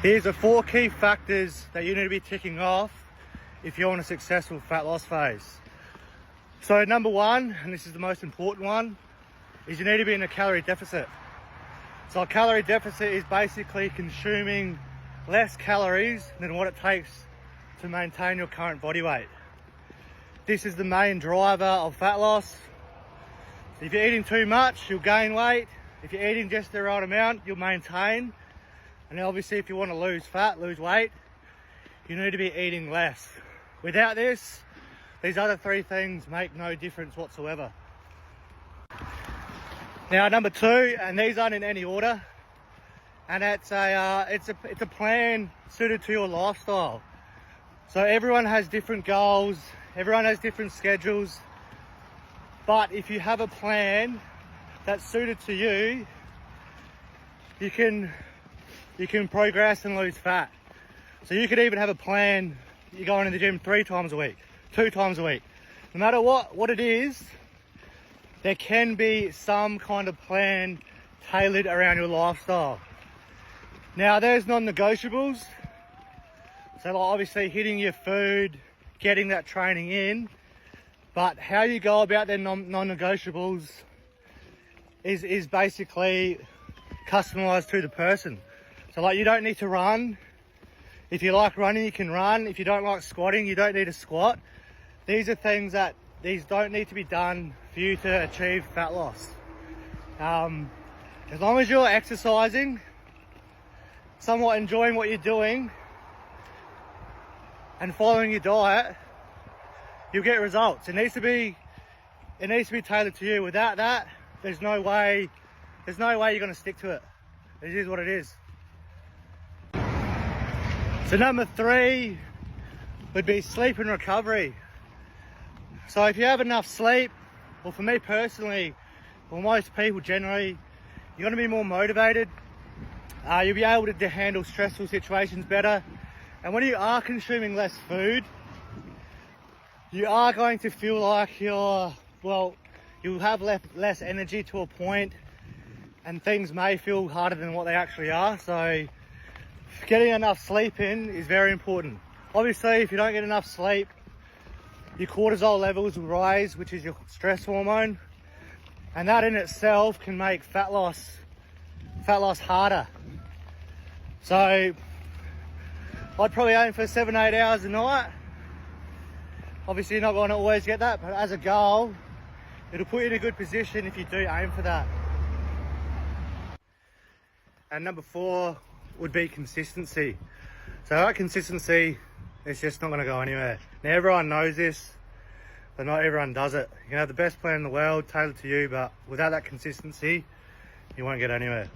Here's the 4 key factors that you need to be ticking off if you're on a successful fat loss phase. So number 1, and this is the most important one, is you need to be in a calorie deficit. So a calorie deficit is basically consuming less calories than what it takes to maintain your current body weight. This is the main driver of fat loss. So if you're eating too much, you'll gain weight. If you're eating just the right amount, you'll maintain. And obviously if you want to lose fat, lose weight, you need to be eating less. Without this, these other 3 things make no difference whatsoever. Now number 2, and these aren't in any order, and it's a plan suited to your lifestyle. So everyone has different goals, everyone has different schedules, but if you have a plan that's suited to you, you can progress and lose fat. So you could even have a plan, you're going to the gym 3 times a week, 2 times a week. No matter what it is, there can be some kind of plan tailored around your lifestyle. Now there's non-negotiables. So like obviously hitting your food, getting that training in, but how you go about their non-negotiables is basically customized to the person. So like you don't need to run. If you like running, you can run. If you don't like squatting, you don't need to squat. These are things that these don't need to be done for you to achieve fat loss. As long as you're exercising, somewhat enjoying what you're doing, and following your diet, you'll get results. It needs to be tailored to you. Without that, there's no way you're going to stick to it. It is what it is. So number 3 would be sleep and recovery. So if you have enough sleep, well for me personally, or most people generally, you're going to be more motivated. You'll be able to handle stressful situations better. And when you are consuming less food, you are going to feel like you'll have less energy to a point, and things may feel harder than what they actually are. So getting enough sleep in is very important. Obviously, if you don't get enough sleep, your cortisol levels will rise, which is your stress hormone. And that in itself can make fat loss harder. So I'd probably aim for 7-8 hours a night. Obviously you're not going to always get that, but as a goal, it'll put you in a good position if you do aim for that. And number 4 would be consistency. So that consistency, it's just not going to go anywhere. Now everyone knows this, but not everyone does it. You can have the best plan in the world tailored to you, but without that consistency, you won't get anywhere.